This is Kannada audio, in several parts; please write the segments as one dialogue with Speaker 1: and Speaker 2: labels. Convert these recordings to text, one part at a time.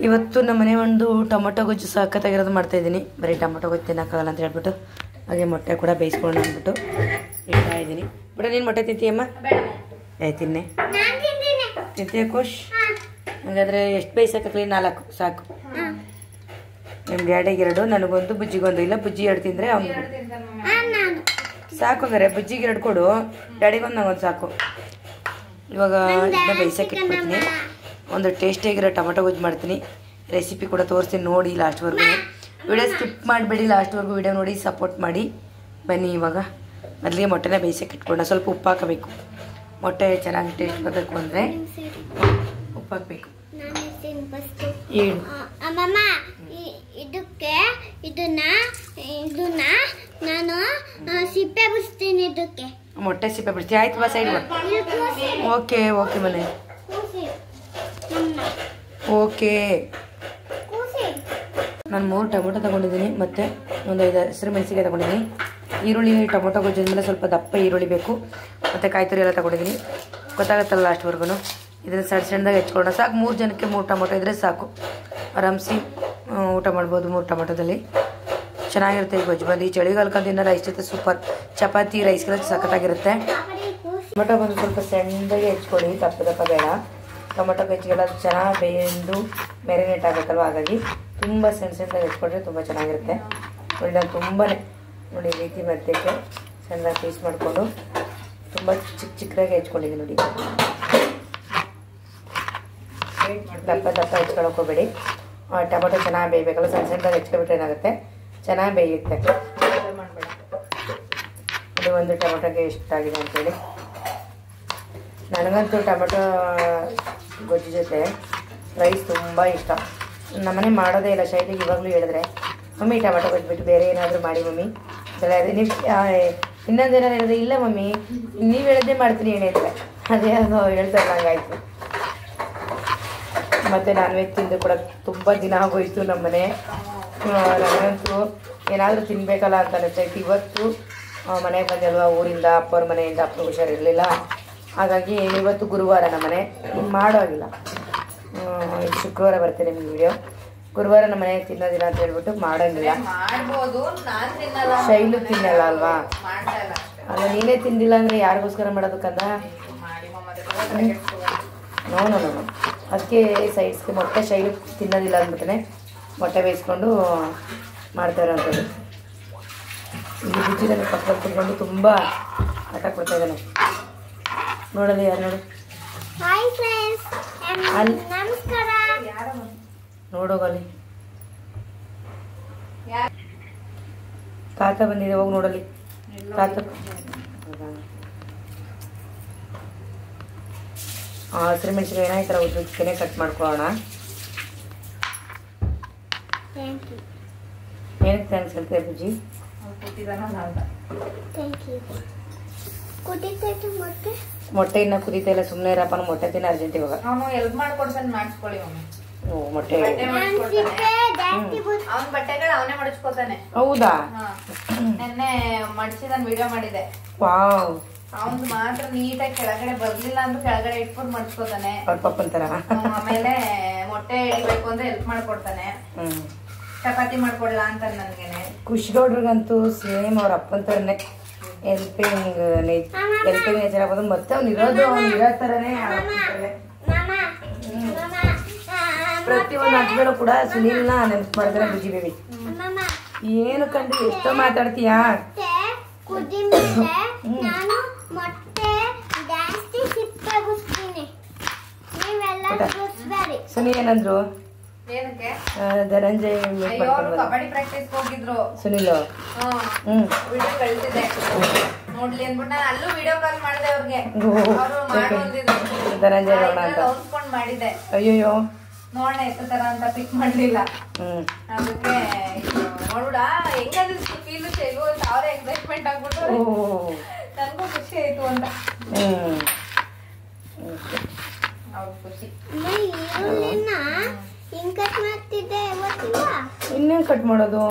Speaker 1: ಇವತ್ತು ನಮ್ಮ ಮನೆ ಒಂದು ಟೊಮೊಟೊ ಗೊಜ್ಜು ಸಖತ್ತಾಗಿರೋದು ಮಾಡ್ತಾಯಿದ್ದೀನಿ. ಬರೀ ಟೊಮೊಟೊ ಗೊಜ್ಜು ತಿನ್ನೋಕ್ಕಾಗಲ್ಲ ಅಂತ ಹೇಳ್ಬಿಟ್ಟು ಹಾಗೆ ಮೊಟ್ಟೆ ಕೂಡ ಬೇಯಿಸ್ಕೊಂಡು ಅಂದ್ಬಿಟ್ಟು ಇಡ್ತಾ ಇದ್ದೀನಿ. ಬಿಡ ನೀನು ಮೊಟ್ಟೆ ತಿಂತೀಯಮ್ಮ? ತಿನ್ನೆ ತಿಂತೀಯ ಖುಷ್? ಹಾಗಾದರೆ ಎಷ್ಟು ಬೇಯಿಸೋಕ್ಕಾಗಲಿ? 4 ಸಾಕು. ನಿಮ್ಮ ಡ್ಯಾಡಿಗೆ 2, ನನಗೊಂದು, ಬುಜ್ಜಿಗೊಂದು. ಇಲ್ಲ ಬುಜ್ಜಿ 2 ತಿಂದರೆ ಅವ್ನು ಸಾಕು. ಹಂಗಾರೆ ಬುಜ್ಜಿಗೆ 2 ಕೊಡು, ಡ್ಯಾಡಿಗೊಂದು ನಂಗೊಂದು ಸಾಕು. ಇವಾಗ ಇದನ್ನ ಬೇಯಿಸೋಕೆ ಇಟ್ಬಿಡ್ತೀನಿ. ಒಂದು ಟೇಸ್ಟಿಯಾಗಿರೋ ಟೊಮೊಟೊ ಗೊಜ್ಜು ಮಾಡ್ತೀನಿ. ರೆಸಿಪಿ ಕೂಡ ತೋರಿಸ್ತೀನಿ ನೋಡಿ ಲಾಸ್ಟ್ವರೆಗೂ. ವಿಡಿಯೋ ಸ್ಕಿಪ್ ಮಾಡಬೇಡಿ, ಲಾಸ್ಟ್ವರೆಗೂ ವಿಡಿಯೋ ನೋಡಿ ಸಪೋರ್ಟ್ ಮಾಡಿ ಬನ್ನಿ. ಇವಾಗ ಮೊದಲಿಗೆ ಮೊಟ್ಟೆನ ಬೇಯಿಸೋಕೆ ಇಟ್ಕೊಂಡು ಸ್ವಲ್ಪ ಉಪ್ಪು ಹಾಕಬೇಕು. ಮೊಟ್ಟೆ ಚೆನ್ನಾಗಿ ಟೇಸ್ಟ್ ಬರಬೇಕು ಅಂದರೆ ಉಪ್ಪು ಹಾಕಬೇಕು. ನಾನು ಸಿಪ್ಪೆ ಬಿಡಿಸ್ತೀನಿ. ಇದಕ್ಕೆ ಮೊಟ್ಟೆ ಸಿಪ್ಪೆ ಬಿಡಿಸ್ತೀನಿ. ಆಯ್ತು ಬಾ ಸೈಡ್ ಬಾ. ಓಕೆ ಓಕೆ ಮನೆ ಓಕೆ. ನಾನು 3 ಟೊಮೊಟೊ ತೊಗೊಂಡಿದ್ದೀನಿ ಮತ್ತು ಒಂದು 5 ಹಸಿರು ಮೆಣಸಿಗೆ ತೊಗೊಂಡಿದ್ದೀನಿ. ಈರುಳ್ಳಿ ಟೊಮೊಟೊ ಗೊಜ್ಜಿದ ಮೇಲೆ ಸ್ವಲ್ಪ ದಪ್ಪ ಈರುಳ್ಳಿ ಬೇಕು ಮತ್ತು ಕಾಯಿ ತುರಿ ಎಲ್ಲ ತೊಗೊಂಡಿದ್ದೀನಿ. ಗೊತ್ತಾಗುತ್ತಲ್ಲ ಲಾಸ್ಟ್ವರೆಗೂ. ಇದನ್ನು ಸಣ್ಣದಾಗಿ ಹೆಚ್ಕೊಳ್ಳೋಣ. ಸಾಕು, 3 ಜನಕ್ಕೆ 3 ಟೊಮೊಟೊ ಇದ್ದರೆ ಸಾಕು. ಆರಾಮ್ಸಿ ಊಟ ಮಾಡ್ಬೋದು 3 ಟೊಮೊಟೊದಲ್ಲಿ. ಚೆನ್ನಾಗಿರುತ್ತೆ ಈ ಗೊಜ್ಜು ಬಂದು. ಈ ಚಳಿಗಾಲಕ್ಕಂತ ಇನ್ನೂ ರೈಸ್ ಜೊತೆ ಸೂಪರ್. ಚಪಾತಿ ರೈಸ್ಗೆಲ್ಲ ಸಖತ್ತಾಗಿರುತ್ತೆ. ಟೊಮೊಟೊ ಬಂದು ಸ್ವಲ್ಪ ಸಣ್ಣದಾಗಿ ಹೆಚ್ಕೊಳ್ಳಿ, ದಪ್ಪ ಬೇಡ. ಟೊಮೊಟೊ ಗೊಜ್ಜಿಗೆಲ್ಲ ಚೆನ್ನಾಗಿ ಬೇಯ್ದು ಮ್ಯಾರಿನೇಟ್ ಆಗುತ್ತಲ್ವ, ಹಾಗಾಗಿ ತುಂಬ ಸಣ್ಣದಾಗಿ ಹೆಚ್ಕೊಂಡ್ರೆ ತುಂಬ ಚೆನ್ನಾಗಿರುತ್ತೆ. ನೋಡಿ ನಾನು ತುಂಬಾ ನೋಡಿ ಈ ರೀತಿ ಮಧ್ಯಕ್ಕೆ ಸಣ್ಣದಾಗಿ ಪೀಸ್ ಮಾಡಿಕೊಂಡು ತುಂಬ ಚಿಕ್ಕದಾಗಿ ಹೆಚ್ಕೊಂಡಿದ್ದೀನಿ. ನೋಡಿ ದಪ್ಪ ಹೆಚ್ಕೊಳಕ್ಕೆ ಹೋಗಬೇಡಿ. ಟೊಮೊಟೊ ಚೆನ್ನಾಗಿ ಬೇಯಬೇಕಲ್ಲ, ಸಣ್ಣದಾಗಿ ಹೆಚ್ಕೊಬಿಟ್ರೆ ಏನಾಗುತ್ತೆ ಚೆನ್ನಾಗಿ ಬೇಯುತ್ತೆ. ಇದು ಒಂದು ಟೊಮೊಟೊಗೆ ಎಷ್ಟಾಗಿದೆ ಅಂತೇಳಿ. ನನಗಂತೂ ಟೊಮೊಟೊ ಗೊಜ್ಜು ಜೊತೆ ರೈಸ್ ತುಂಬ ಇಷ್ಟ. ನಮ್ಮನೆ ಮಾಡೋದೇ ಇಲ್ಲ. ಶೈಲಿಗೆ ಇವಾಗಲೂ ಹೇಳಿದ್ರೆ ಮಮ್ಮಿ ಟೊಮೊಟೊ ಗೊಜ್ಜು ಬಿಟ್ಟು ಬೇರೆ ಏನಾದರೂ ಮಾಡಿ ಮಮ್ಮಿ ನೀವು ಇನ್ನೊಂದೇನಾರು ಹೇಳಿದ್ರೆ ಇಲ್ಲ ಮಮ್ಮಿ ನೀವು ಹೇಳಿದ್ದೇ ಮಾಡ್ತೀನಿ ಏನಿದ್ರೆ ಅದೇ ಅದು ಹೇಳ್ತಾರೆ ನಂಗಾಯಿತು. ಮತ್ತು ನಾನ್ ವೆಜ್ ತಿಂದು ಕೂಡ ತುಂಬ ದಿನ ಆಗೋಯ್ತು ನಮ್ಮನೆ. ನನಗಂತೂ ಏನಾದರೂ ತಿನ್ನಬೇಕಲ್ಲ ಅಂತ ಅನಿಸ್ತೈತಿ. ಇವತ್ತು ಮನೆಗೆ ಬಂದಲ್ವ ಊರಿಂದ, ಅಪ್ಪವ್ರ ಮನೆಯಿಂದ. ಅಪ್ಪ ಹುಷಾರಿರಲಿಲ್ಲ, ಹಾಗಾಗಿ ಇವತ್ತು ಗುರುವಾರ ನಮ್ಮನೆ ಮಾಡೋ ಆಗಿಲ್ಲ. ಶುಕ್ರವಾರ ಬರ್ತೇನೆ ನಿಮ್ಗೆ ವಿಡಿಯೋ. ಗುರುವಾರ ನಮ್ಮ ಮನೆಗೆ ತಿನ್ನೋದಿಲ್ಲ ಅಂತ ಹೇಳ್ಬಿಟ್ಟು ಮಾಡೋಂಗಿಲ್ಲ. ಶೈಲು ತಿನ್ನಲ್ಲ ಅಲ್ವಾ? ಅಲ್ಲ ನೀನೇ ತಿಂದಿಲ್ಲ ಅಂದರೆ ಯಾರಿಗೋಸ್ಕರ ಮಾಡೋದಕ್ಕಂದ? ನೋ ಅದಕ್ಕೆ ಸೈಡ್ಸ್ಗೆ ಮೊಟ್ಟೆ ಶೈಲು ತಿನ್ನೋದಿಲ್ಲ ಅಂದ್ಬಿಟ್ಟೆ ಮೊಟ್ಟೆ ಬೇಯಿಸ್ಕೊಂಡು ಮಾಡ್ತಾರೆ ಅಂತೇಳಿ. ಇಲ್ಲಿ ಬುಜ್ಜಿದಲ್ಲಿ ಪಕ್ಕದಲ್ಲಿ ತಿನ್ಕೊಂಡು ತುಂಬ ಆಟ ಕೊಡ್ತಾ ಇದ್ದಾನೆ. ನೋಡೋದು ಯಾರು ನೋಡು, ನೋಡೋಗಲ್ಲಿ ತಾತ ಬಂದಿದೆ, ಹೋಗಿ ನೋಡಲಿ. ತಾತ ಹಸಿರು ಮೆಣಸಿನಕಾಯಿ ಏನಾಯ್ತರ ಉದ್ದಕ್ಕೆ ಕಟ್ ಮಾಡ್ಕೊಳ್ಳೋಣ. ಏನಕ್ಕೆ ಥ್ಯಾಂಕ್ಸ್ ಹೇಳ್ತೇವೆ ಬುಜ್ಜಿ? ಮೊಟ್ಟೆ ಇನ್ನ ಕುದೀತಾ ಇಲ್ಲ, ಸುಮ್ಮನೆ ಇರಪ್ಪ. ಮೊಟ್ಟೆ ತಿನ್ನ ಅರ್ಜೆಂಟ್ ಇವಾಗ.
Speaker 2: ಹೆಲ್ಪ್ ಮಾಡ್ಕೊಡ್ತಾನೆ, ಮಾಡಿಸ್ಕೊಳ್ಳಿ ಮಮ್ಮಿ.
Speaker 1: ಮೊಟ್ಟೆ
Speaker 2: ಅವನ ಬಟ್ಟೆಗಳು ಅವನೇ ಮಡಚ್ಕೋತಾನೆ.
Speaker 1: ಹೌದಾ?
Speaker 2: ನೆನ್ನೆ ಮಡಚಿ ನಾನು ವಿಡಿಯೋ ಮಾಡಿದೆ.
Speaker 1: ವಾವ್.
Speaker 2: ಅವನು ಮಾತ್ರ ನೀಟಾಗಿ ಕೆಳಗಡೆ ಬರ್ಲಿಲ್ಲ ಅಂದ್ರೆ ಕೆಳಗಡೆ ಇಟ್ಕೊಂಡು ಮಡ್ಸ್ಕೋತಾನೆ
Speaker 1: ಅವ್ರ ಪಪ್ಪನ್ ತರ.
Speaker 2: ಆಮೇಲೆ ಮೊಟ್ಟೆ ಹಿಡಿಬೇಕು ಅಂದ್ರೆ ಹೆಲ್ಪ್ ಮಾಡ್ಕೊಡ್ತಾನೆ. ಚಪಾತಿ ಮಾಡ್ಕೊಡ್ಲಾ ಅಂತ ನನ್ಗೇನೆ.
Speaker 1: ಖುಷಿಗೌಡ್ರಿಗಂತೂ ಸೇಮ್ ಅವ್ರ ಅಪ್ಪನ ತರನೇ ಹೆಲ್ಪಿಂಗ್ ನೇಚರ್ ಆಗೋದು. ಮತ್ತೆ ಅವ್ನು ಇರೋದು ಅವ್ನು ಇರೋ ತರನೇ. ಪ್ರತಿಯೊಂದು ಹಬ್ಬಗಳು ಕೂಡ ಸುನೀಲ್ನ ನೆನಪು ಮಾಡಿದ್ರೆ ಬುಜ್ಜಿ ಬೇಬಿ. ಏನು ಕಂಡು ಎಷ್ಟೋ ಮಾತಾಡ್ತೀಯಾ? ಸುನೀಲ್ ಏನಂದ್ರು? ಧನಂಜಯ್
Speaker 2: ಕಬಡ್ಡಿ ಪ್ರಾಕ್ಟೀಸ್ ಹೋಗಿದ್ರು
Speaker 1: ಸುನೀಲ್.
Speaker 2: ವಿಡಿಯೋ ಕಳ್ಸಿದೆ ನೋಡ್ಲಿ ಅಂದ್ಬಿಟ್ಟು ನಾನು ಅಲ್ಲೂ ವಿಡಿಯೋ ಕಾಲ್ ಮಾಡಿದೆ ಅವ್ರಿಗೆ.
Speaker 1: ಧನಂಜಯ್ ನೋಡೋಣ ಅಂತ
Speaker 2: ಮಾಡಿದೆ.
Speaker 1: ಅಯ್ಯೋ
Speaker 2: ನೋಡೋಣ ಎಷ್ಟು ತರ ಅಂತ ಪಿಕ್ ಮಾಡ್ಲಿಲ್ಲ. ಅದಕ್ಕೆ ನೋಡ ಹೆಂಗಂದ್ರೆ ಫೀಲ್ ಚೆಲ್ಲು ಅವ್ರೆ ಎಕ್ಸೈಟ್ಮೆಂಟ್ ಆಗ್ಬಿಟ್ಟು ನನಗೂ ಖುಷಿ ಆಯ್ತು ಅಂತ. ಅವ್ರು ಖುಷಿ.
Speaker 1: ಇನ್ನೇನ್ ಕಟ್ ಮಾಡೋದು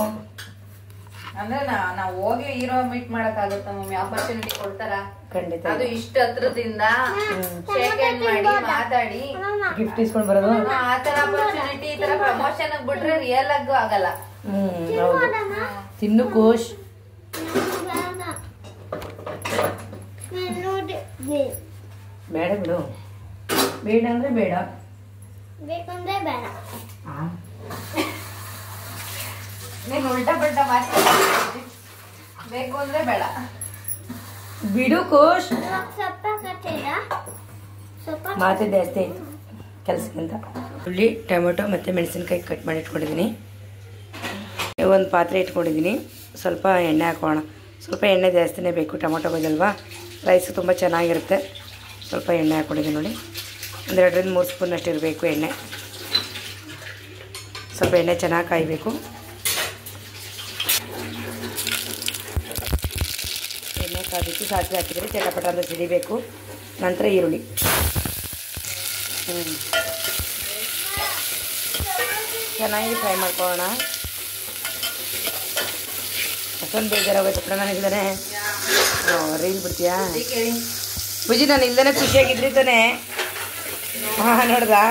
Speaker 2: ಅಂದ್ರೆ ನಾವು ಹೋಗಿ ಹೀರೋ ಮೀಟ್ ಮಾಡಕ್ ಆಗುತ್ತ ಮಮ್ಮಿ? ಆಪರ್ಚುನಿಟಿ ಕೊಡ್ತಾರ
Speaker 1: ಖಂಡಿತ.
Speaker 2: ಅದು ಇಷ್ಟ ಹತ್ರದಿಂದ ಶೇಕ್ ಹ್ಯಾಂಡ್ ಮಾಡಿ ಮಾತಾಡಿ
Speaker 1: ಗಿಫ್ಟ್ ಇಸ್ಕೊಂಡ್ ಬರೋದು.
Speaker 2: ಆತರ ಆಪರ್ಚುನಿಟಿ ಈ ತರ ಪೋರ್ಷನ್ ಬಿಟ್ರೆ ರಿಯಲ್ ಆಗೂ ಆಗಲ್ಲ.
Speaker 1: ಹೌದು. ತಿನ್ನು ಕೋಶ್. ಬೇಡ ಬಿಡು. ಬೇಡ ಅಂದ್ರೆ ಬೇಡ,
Speaker 3: ಬೇಕಂದ್ರೆ ಬೇಡ.
Speaker 2: ನೀನ್ ಉಲ್ಟಾ ಪಲ್ಟಾ ಮಾಡ್ತೀನಿ. ಬೇಕು ಅಂದ್ರೆ ಬೇಡ
Speaker 1: ಬಿಡು ಕೋಶ್.
Speaker 3: ಸೊಪ್ಪ ಕಟ್ಟಿದ ಸೊಪ್ಪ
Speaker 1: ಮಾತೆ ಜಾಸ್ತಿ ಆಯ್ತು ಕೆಲಸಕ್ಕಿಂತ. ಉಳ್ಳಿ, ಟೊಮೆಟೊ ಮತ್ತು ಮೆಣಸಿನ್ಕಾಯಿ ಕಟ್ ಮಾಡಿ ಇಟ್ಕೊಂಡಿದ್ದೀನಿ. ಒಂದು ಪಾತ್ರೆ ಇಟ್ಕೊಂಡಿದ್ದೀನಿ. ಸ್ವಲ್ಪ ಎಣ್ಣೆ ಹಾಕೋಣ. ಸ್ವಲ್ಪ ಎಣ್ಣೆ ಜಾಸ್ತಿನೇ ಬೇಕು, ಟೊಮೆಟೊ ಗೊಜ್ಜಲ್ವಾ, ರೈಸ್ ತುಂಬ ಚೆನ್ನಾಗಿರುತ್ತೆ. ಸ್ವಲ್ಪ ಎಣ್ಣೆ ಹಾಕ್ಕೊಂಡಿದ್ದೀನಿ ನೋಡಿ. ಒಂದು 2-3 ಸ್ಪೂನ್ ಅಷ್ಟು ಇರಬೇಕು ಎಣ್ಣೆ. ಸ್ವಲ್ಪ ಎಣ್ಣೆ ಚೆನ್ನಾಗಿ ಕಾಯಬೇಕು. ಎಣ್ಣೆ ಕಾದಿಟ್ಟು ಸಾಸಿವೆ ಹಾಕಿದರೆ ಚಟಪಟ ಅಂತ ಸಿಡಿಬೇಕು. ನಂತರ ಈರುಳ್ಳಿ. ಚೆನ್ನಾಗಿ ಫ್ರೈ ಮಾಡ್ಕೊಳ್ಳೋಣ. ಅಷ್ಟೊಂದು ಬೇಜಾರಾಗೋಯ್ತು ಕಣ ನನಗಿಲ್ದೇ. ರೀಲ್ ಬಿಡ್ತೀಯಾ ಬುಜಿ? ನಾನು ಇಲ್ದೇ ಖುಷಿಯಾಗಿದ್ರಿ ತಾನೆ. ಹಾಂ ನೋಡ್ದಾ?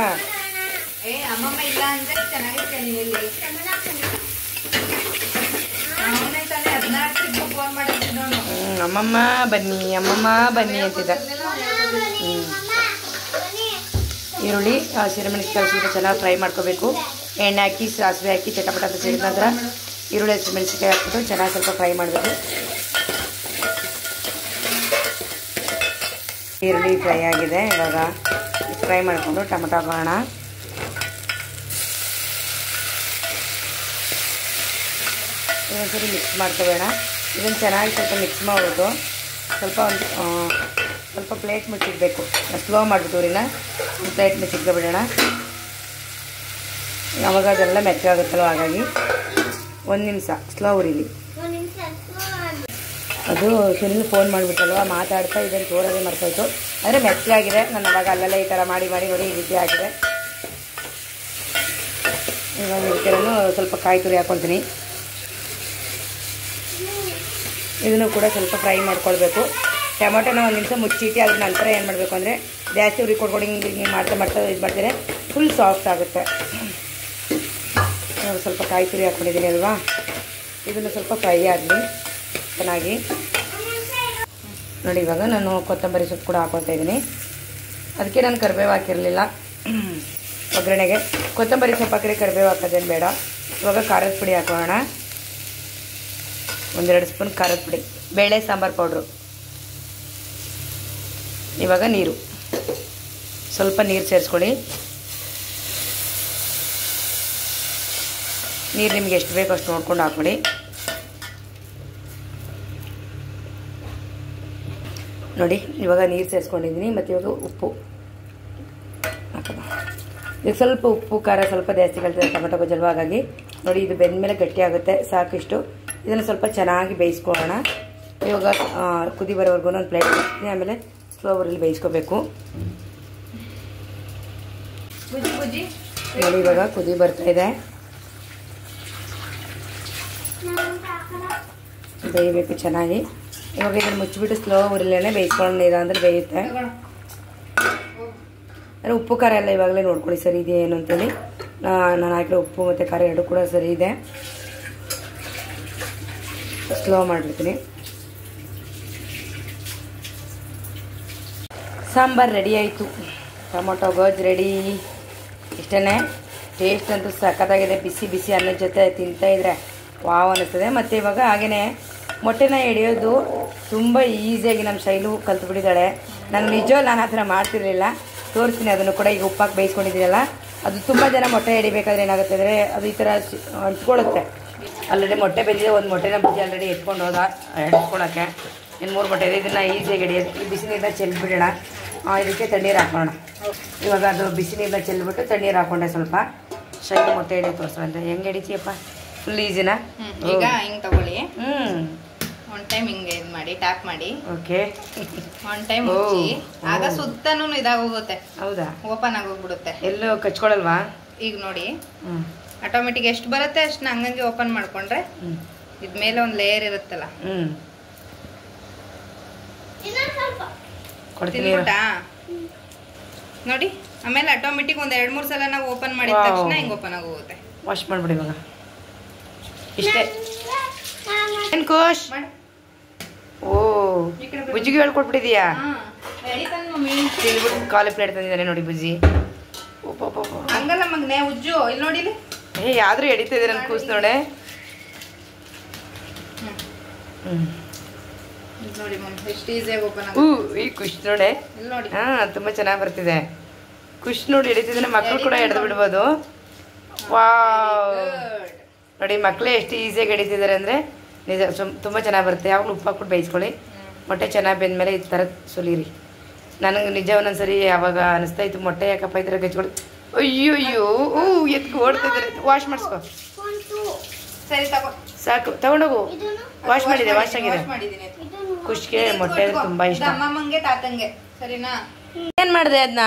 Speaker 2: ಅಮ್ಮಮ್ಮ ಇಲ್ಲ ಅಂದ್ರೆ ಚೆನ್ನಾಗಿರುತ್ತೆ. ನೀವೆಲ್ಲಿ ಫೋನ್ ಮಾಡಿದ್ದು
Speaker 1: ಅಮ್ಮಮ್ಮ ಬನ್ನಿ, ಅಮ್ಮಮ್ಮ ಬನ್ನಿ ಅಂತಿದ್ದ. ಈರುಳ್ಳಿ, ಹಸಿಮೆಣಸಿನಕಾಯಿ ಸ್ವಲ್ಪ ಚೆನ್ನಾಗಿ ಫ್ರೈ ಮಾಡ್ಕೋಬೇಕು. ಎಣ್ಣೆ ಹಾಕಿ ಸಾಸಿವೆ ಹಾಕಿ ಚಟಪಟ ಅಂತ ಸಿಡಿದ ನಂತರ ಈರುಳ್ಳಿ ಹಸಿಮೆಣಸಿನಕಾಯಿ ಹಾಕ್ಬಿಟ್ಟು ಚೆನ್ನಾಗಿ ಸ್ವಲ್ಪ ಫ್ರೈ ಮಾಡಬೇಕು. ಈರುಳ್ಳಿ ಫ್ರೈ ಆಗಿದೆ. ಇವಾಗ ಫ್ರೈ ಮಾಡಿಕೊಂಡು ಟೊಮೆಟೊ ಹಾಕೋಣ. ಇನ್ನೊಂದ್ಸರಿ ಮಿಕ್ಸ್ ಮಾಡ್ಕೋಬೇಡ. ಇದನ್ನು ಚೆನ್ನಾಗಿ ಸ್ವಲ್ಪ ಮಿಕ್ಸ್ ಮಾಡ್ಬಿಟ್ಟು ಸ್ವಲ್ಪ ಪ್ಲೇಟ್ ಮುಚ್ಚಿಡಬೇಕು. ಸ್ಲೋ ಮಾಡಿಬಿಟ್ಟು ಊರಿನ ಪ್ಲೇಟ್ ಮುಚ್ಚಿಟ್ಕೊಬಿಡೋಣ. ಅವಾಗ ಅದೆಲ್ಲ ಮೆತ್ತಗಾಗುತ್ತಲ್ಲ, ಹಾಗಾಗಿ 1 ನಿಮಿಷ ಸ್ಲೋ ಉರಿಲಿ. ಅದು ಸುನಿಲ್ ಫೋನ್ ಮಾಡಿಬಿಟ್ಟಲ್ವ, ಮಾತಾಡ್ತಾ ಇದನ್ನು ತೋರದೇ ಮರ್ತೋಯ್ತು. ಅಂದರೆ ಮೆತ್ತಗಾಗಿದೆ. ನಾನು ಅವಾಗ ಅಲ್ಲೆಲ್ಲ ಈ ಥರ ಮಾಡಿ ನೋಡಿ ಈ ರೀತಿ ಆಗಿದೆ. ಇವಾಗ ಇದನ್ನು ಸ್ವಲ್ಪ ಕಾಯಿ ತುರಿ ಹಾಕ್ಕೊತೀನಿ. ಇದನ್ನು ಕೂಡ ಸ್ವಲ್ಪ ಫ್ರೈ ಮಾಡ್ಕೊಳ್ಬೇಕು. ಟೊಮೆಟೊನ 1 ನಿಮಿಷ ಮುಚ್ಚಿಟ್ಟು ಅದ್ರ ನಂತರ ಏನು ಮಾಡಬೇಕು ಅಂದರೆ ಜಾಸ್ತಿ ಉರಿ ಕೊಡ್ಕೊಂಡು ಹಿಂಗೆ ಮಾಡ್ತಾ ಇದು ಮಾಡ್ತಾರೆ, ಫುಲ್ ಸಾಫ್ಟ್ ಆಗುತ್ತೆ. ಸ್ವಲ್ಪ ಕಾಯಿ ತುರಿ ಹಾಕ್ಕೊಂಡಿದ್ದೀನಿ ಅಲ್ವಾ, ಇದನ್ನು ಸ್ವಲ್ಪ ಫ್ರೈ ಆಗಲಿ ಚೆನ್ನಾಗಿ. ನೋಡಿ ಇವಾಗ ನಾನು ಕೊತ್ತಂಬರಿ ಸೊಪ್ಪು ಕೂಡ ಹಾಕ್ಕೊಳ್ತಾ ಇದ್ದೀನಿ. ಅದಕ್ಕೆ ನಾನು ಕರಿಬೇವು ಹಾಕಿರಲಿಲ್ಲ ಒಗ್ಗರಣೆಗೆ. ಕೊತ್ತಂಬರಿ ಸೊಪ್ಪು ಹಾಕಿದ್ರೆ ಕರಿಬೇವು ಹಾಕೋದೇನು ಬೇಡ. ಇವಾಗ ಖಾರದ ಪುಡಿ ಹಾಕೋಣ. 1-2 ಸ್ಪೂನ್ ಖಾರದ ಪುಡಿ, ಬೇಳೆ ಸಾಂಬಾರು ಪೌಡ್ರು. ಇವಾಗ ನೀರು, ಸ್ವಲ್ಪ ನೀರು ಸೇರಿಸ್ಕೊಳ್ಳಿ. ನೀರು ನಿಮ್ಗೆ ಎಷ್ಟು ಬೇಕೋ ಅಷ್ಟು ನೋಡ್ಕೊಂಡು ಹಾಕ್ಬಿಡಿ. ನೋಡಿ ಇವಾಗ ನೀರು ಸೇರಿಸ್ಕೊಂಡಿದ್ದೀನಿ. ಮತ್ತು ಇವಾಗ ಉಪ್ಪು ಇದಕ್ಕೆ ಸ್ವಲ್ಪ ಉಪ್ಪು ಖಾರ ಸ್ವಲ್ಪ ಜಾಸ್ತಿ ಕಳ್ತದೆ ಟೊಮೆಟೊ ಗೊಜ್ಜಲ್ವ, ಹಾಗಾಗಿ ನೋಡಿ ಇದು ಬೆಂದ ಮೇಲೆ ಗಟ್ಟಿ ಆಗುತ್ತೆ. ಸಾಕಿಷ್ಟು. ಇದನ್ನು ಸ್ವಲ್ಪ ಚೆನ್ನಾಗಿ ಬೇಯಿಸ್ಕೊಳ್ಳೋಣ. ಇವಾಗ ಕುದಿ ಬರೋವರೆಗೂ ಒಂದು ಪ್ಲೇಟ್ ಹಾಕ್ತೀನಿ. ಆಮೇಲೆ ಸ್ಲೋ ಉರಿಲಿ ಬೇಯಿಸ್ಕೋಬೇಕು. ನೋಡಿ ಇವಾಗ ಕುದಿ ಬರ್ತಾಯಿದೆ. ಬೇಯಬೇಕು ಚೆನ್ನಾಗಿ. ಇವಾಗ ಇದನ್ನು ಮುಚ್ಚಿಬಿಟ್ಟು ಸ್ಲೋ ಉರಿಲೇನೆ ಬೇಯಿಸ್ಕೊಂಡು ಇದಂದ್ರೆ ಬೇಯುತ್ತೆ. ಅಂದರೆ ಉಪ್ಪು ಖಾರ ಎಲ್ಲ ಇವಾಗಲೇ ನೋಡ್ಕೊಳ್ಳಿ ಸರಿ ಇದೆ ಏನು ಅಂತೇಳಿ. ನಾನು ಹಾಕಿರೋ ಉಪ್ಪು ಮತ್ತು ಖಾರ ಎರಡು ಕೂಡ ಸರಿ ಇದೆ. ಸ್ಲೋ ಮಾಡಿಬಿಡ್ತೀನಿ. ಸಾಂಬಾರು ರೆಡಿ ಆಯಿತು. ಟೊಮೊಟೊ ಗೊಜ್ಜು ರೆಡಿ. ಇಷ್ಟೇ. ಟೇಸ್ಟ್ ಅಂತೂ ಸಖತ್ತಾಗಿದೆ. ಬಿಸಿ ಬಿಸಿ ಅನ್ನದ ಜೊತೆ ತಿಂತಾಯಿದ್ರೆ ವಾವ್ ಅನ್ನಿಸ್ತದೆ. ಮತ್ತು ಇವಾಗ ಹಾಗೆಯೇ ಮೊಟ್ಟೆನ ಎಡೆಯೋದು ತುಂಬ ಈಸಿಯಾಗಿ ನಮ್ಮ ಶೈಲು ಕಲ್ತ್ಬಿಟ್ಟಿದ್ದಾಳೆ. ನಾನು ನಿಜವಲ್ಲ, ನಾನು ಆ ಥರ ಮಾಡ್ತಿರಲಿಲ್ಲ. ತೋರಿಸ್ತೀನಿ ಅದನ್ನು ಕೂಡ. ಈಗ ಉಪ್ಪಾಕಿ ಬೇಯಿಸ್ಕೊಂಡಿದ್ದೀನಲ್ಲ, ಅದು ತುಂಬ ಜನ ಮೊಟ್ಟೆ ಎಡಿಬೇಕಾದ್ರೆ ಏನಾಗುತ್ತೆ ಅಂದರೆ ಅದು ಈ ಥರ ಅಂಟ್ಕೊಳ್ಳುತ್ತೆ. ಆಲ್ರೆಡಿ ಮೊಟ್ಟೆ ಬೆಂದಿದೆ. ಒಂದು ಮೊಟ್ಟೆನ ಬುಜ್ಜಿ ಆಲ್ರೆಡಿ ಎತ್ಕೊಂಡು ಹೋದ ಎಡ್ಸ್ಕೊಳ್ಳೋಕ್ಕೆ. ಇನ್ನು 3 ಮೊಟ್ಟೆ ಇದೆ. ಇದನ್ನು ಈಸಿಯಾಗಿ ಎಡಿಯೋದು. ಈ ಬಿಸಿ ನೀರನ್ನ ಚೆಲ್ಬಿಡೋಣ. ಇದಕ್ಕೆ ತಣ್ಣೀರು ಹಾಕೋಣ. ಇವಾಗ ಅದು ಬಿಸಿ ನೀರನ್ನ ಚೆಲ್ಬಿಟ್ಟು ತಣ್ಣೀರು ಹಾಕೊಂಡೆ ಸ್ವಲ್ಪ. ಶೈಲು ಮೊಟ್ಟೆ ಎಡಿ ತೋರಿಸೋಂತ ಹೆಂಗೆ ಎಡಿತೀಯಪ್ಪ? ಫುಲ್ ಈಸಿನಾ?
Speaker 2: ಈಗ ಹಿಂಗೆ ತಗೊಳ್ಳಿ. ಒನ್ ಟೈಮ್ ಹಿಂಗೆ ಇದು ಮಾಡಿ ಟ್ಯಾಪ್ ಮಾಡಿ.
Speaker 1: ಓಕೆ.
Speaker 2: ಒನ್ ಟೈಮ್ ಮುಚ್ಚಿ. ಆಗ ಸುತ್ತನೂ ಇದಾಗೋಗುತ್ತೆ.
Speaker 1: ಹೌದಾ?
Speaker 2: ಓಪನ್ ಆಗೋಗ್ಬಿಡುತ್ತೆ.
Speaker 1: ಎಲ್ಲೂ ಕಚ್ಕೊಳಲ್ವಾ?
Speaker 2: ಈಗ ನೋಡಿ ಆಟೋಮೆಟಿಕ್ ಎಷ್ಟು ಬರುತ್ತೆ ಅಷ್ಟನ್ನ ಹಂಗಂಗೆ ಓಪನ್ ಮಾಡ್ಕೊಂಡ್ರೆ ಇದ್ ಮೇಲೆ ಒಂದು ಲೇಯರ್ ಇರುತ್ತಲ್ಲ, ನೋಡಿ. ಆಮೇಲೆ ಆಟೋಮೆಟಿಕ್ ಒಂದ್ 2-3 ಸಲ ನಾವು ಓಪನ್ ಮಾಡಿದ ತಕ್ಷಣ ಹಿಂಗ್ ಓಪನ್ ಆಗೋಗುತ್ತೆ.
Speaker 1: ವಾಶ್ ಮಾಡಿಬಿಡಿ ಇವಾಗ. ಇಷ್ಟೇ. ಏನು ಖುಷ್? ಓ ಬುಜ್ಜಿಗೆ ಹೇಳ್ಕೊಟ್ಬಿಟ್ಟಿದೀಯಾ? ತಿಂದ್ಬಿಟ್ಟು ಕಾಲು ಪ್ಲೇಟ್ ತಂದಿದ್ದಾನೆ ನೋಡಿ ಬುಜ್ಜಿ.
Speaker 2: ಹಂಗಲ್ಲ ಮಗನೆ ಉಜ್ಜು ಇಲ್ಲಿ ನೋಡಿ.
Speaker 1: ಯಾವ್ದು ಎಡಿತಿದೆ ನನ್ನ ಕೂಸ್ ನೋಡೆ.
Speaker 2: ನೋಡಿ ಎಷ್ಟು ಈಸಿಯಾಗಿ ಓಪನ್
Speaker 1: ಈ ಖುಷ್ ನೋಡೆ.
Speaker 2: ನೋಡಿ
Speaker 1: ಹಾ ತುಂಬಾ ಚೆನ್ನಾಗಿ ಬರ್ತಿದೆ. ಖುಷ್ ನೋಡಿ ಎಡಿತಿದ್ರೆ ಮಕ್ಕಳು ಕೂಡ ಎಡ್ದು ಬಿಡ್ಬೋದು. ವಾವ್ ನೋಡಿ ಮಕ್ಕಳೇ ಎಷ್ಟು ಈಸಿಯಾಗಿ ಎಡಿತಿದ್ದಾರೆ ಅಂದರೆ ನಿಜ ತುಂಬ ಚೆನ್ನಾಗಿ ಬರುತ್ತೆ. ಯಾವಾಗಲೂ ಉಪ್ಪು ಹಾಕ್ಬಿಟ್ಟು ಬೇಯಿಸ್ಕೊಳ್ಳಿ. ಮೊಟ್ಟೆ ಚೆನ್ನಾಗಿ ಬೆಂದಮೇಲೆ ಈ ಥರ ಸುಲೀರಿ. ನನಗೆ ನಿಜ ಒಂದೊಂದ್ಸರಿ ಯಾವಾಗ ಅನಿಸ್ತಾ ಇತ್ತು ಮೊಟ್ಟೆ ಯಾಕಪ್ಪ ಈ ಥರ ಕೆಚ್ಕೊಳ್ಳಿ. ಅಯ್ಯೋ ಅಯ್ಯೋ ಎತ್ಕೊ ಓಡ್ತಿದ್ದಾರೆ. ವಾಶ್ ಮಾಡಿಸ್ಕೊ.
Speaker 2: ಸರಿ ತಗೋ
Speaker 1: ಸಾಕು ತಗೊಂಡೋಗು. ವಾಶ್ ಮಾಡಿದೆ, ವಾಶ್ ಆಗಿದೆ.
Speaker 2: ಮಾಡಿದ್ದೀನಿ.
Speaker 1: ಖುಷ್ಗೆ ಮೊಟ್ಟೆ ತುಂಬ ಇಷ್ಟ.
Speaker 2: ಅಮ್ಮಮ್ಮಂಗೆ ತಾತಂಗೆ ಸರಿನಾ?
Speaker 1: ಏನು ಮಾಡಿದೆ ಅದನ್ನ?